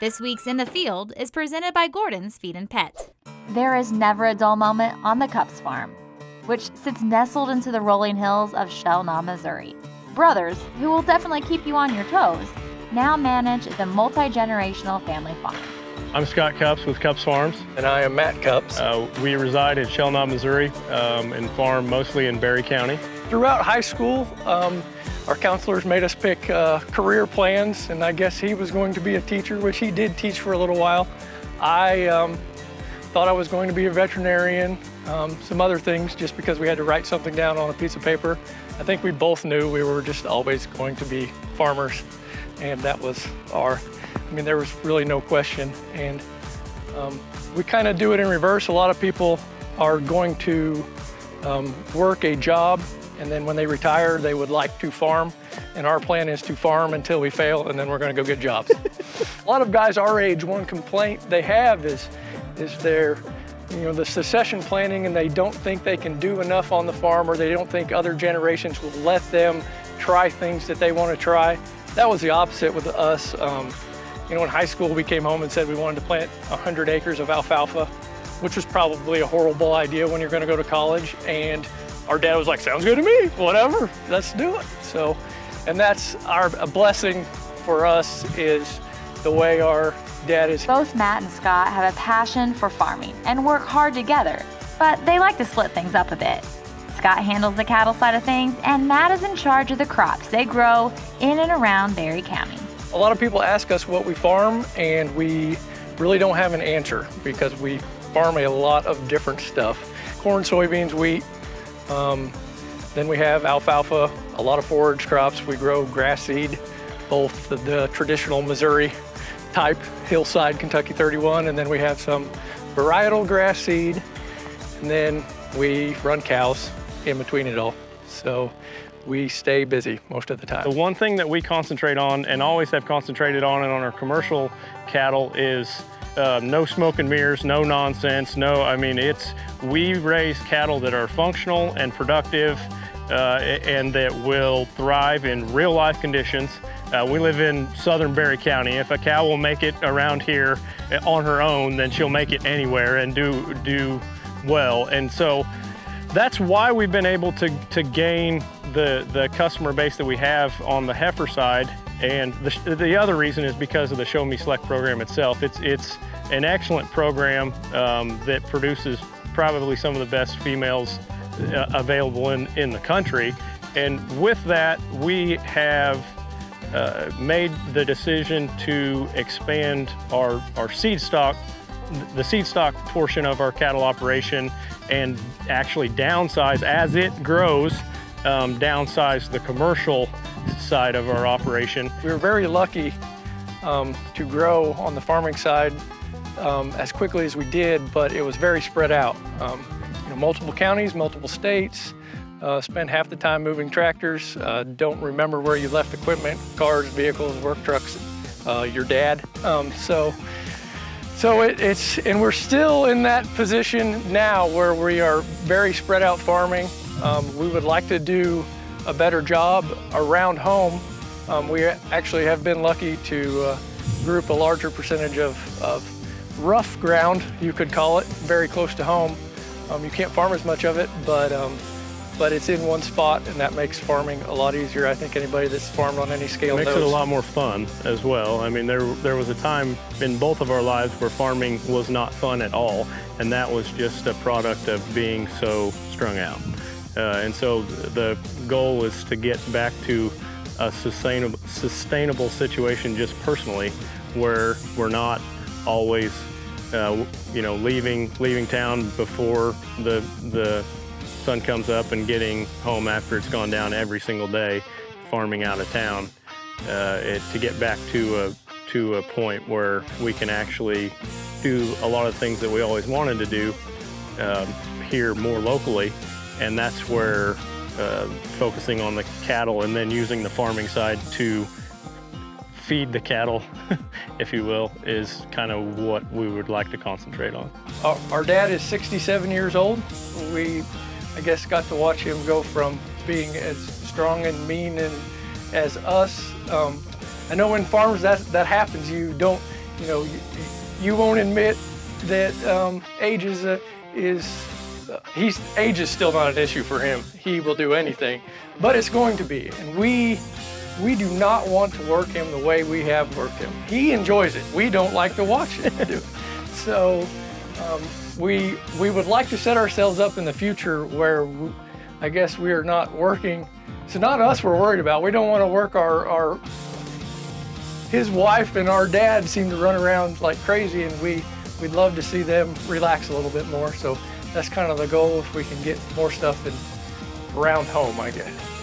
This week's In the Field is presented by Gordon's Feed and Pet. There is never a dull moment on the Cups farm, which sits nestled into the rolling hills of Shellnaw, Missouri. Brothers, who will definitely keep you on your toes, now manage the multi-generational family farm. I'm Scott Cups with Cups Farms. And I am Matt Cups. We reside in Shellnaw, Missouri, and farm mostly in Berry County. Throughout high school, our counselors made us pick career plans, and I guess he was going to be a teacher, which he did teach for a little while. I thought I was going to be a veterinarian, some other things, just because we had to write something down on a piece of paper. I think we both knew we were just always going to be farmers, and that was there was really no question. And we kind of do it in reverse. A lot of people are going to work a job, and then when they retire, they would like to farm. And our plan is to farm until we fail, and then we're gonna go get jobs. A lot of guys our age, one complaint they have is their, the succession planning, and they don't think they can do enough on the farm, or they don't think other generations will let them try things that they wanna try. That was the opposite with us. In high school, we came home and said we wanted to plant 100 acres of alfalfa, which was probably a horrible idea when you're gonna go to college. And our dad was like, sounds good to me, whatever, let's do it. So, and that's a blessing for us, is the way our dad is. Both Matt and Scott have a passion for farming and work hard together, but they like to split things up a bit. Scott handles the cattle side of things, and Matt is in charge of the crops they grow in and around Berry County. A lot of people ask us what we farm, and we really don't have an answer, because we farm a lot of different stuff. Corn, soybeans, wheat. Then we have alfalfa, a lot of forage crops. We grow grass seed, both the traditional Missouri type, hillside Kentucky 31, and then we have some varietal grass seed, and then we run cows in between it all. So we stay busy most of the time. The one thing that we concentrate on, and always have concentrated on it on our commercial cattle, is no smoke and mirrors, no nonsense, we raise cattle that are functional and productive, and that will thrive in real life conditions. We live in southern Berry County. If a cow will make it around here on her own, then she'll make it anywhere and do well. And so that's why we've been able to gain the customer base that we have on the heifer side. And the other reason is because of the Show Me Select program itself. It's an excellent program that produces probably some of the best females available in the country. And with that, we have made the decision to expand our seed stock, the seed stock portion of our cattle operation, and actually downsize as it grows, downsize the commercial side of our operation. We were very lucky to grow on the farming side as quickly as we did, but it was very spread out. Multiple counties, multiple states, spend half the time moving tractors, don't remember where you left equipment, cars, vehicles, work trucks, your dad. And we're still in that position now where we are very spread out farming. We would like to do a better job around home. We actually have been lucky to group a larger percentage of rough ground, you could call it, very close to home. You can't farm as much of it, but it's in one spot, and that makes farming a lot easier. I think anybody that's farmed on any scale knows. It makes it a lot more fun as well. I mean, there was a time in both of our lives where farming was not fun at all, and that was just a product of being so strung out. And so the goal is to get back to a sustainable situation just personally, where we're not always leaving town before the sun comes up and getting home after it's gone down every single day, farming out of town, to get back to a point where we can actually do a lot of things that we always wanted to do here more locally. And that's where focusing on the cattle and then using the farming side to feed the cattle, if you will, is kind of what we would like to concentrate on. Our dad is 67 years old. We, I guess, got to watch him go from being as strong and mean as us. I know in farms that happens. You You know, you won't admit that age is still not an issue for him. He will do anything, but it's going to be. And we do not want to work him the way we have worked him. He enjoys it. We don't like to watch him do it. So we would like to set ourselves up in the future where I guess we are not working. It's not us we're worried about. We don't want to work his wife and our dad seem to run around like crazy, and we'd love to see them relax a little bit more. So that's kind of the goal, if we can get more stuff around home, I guess.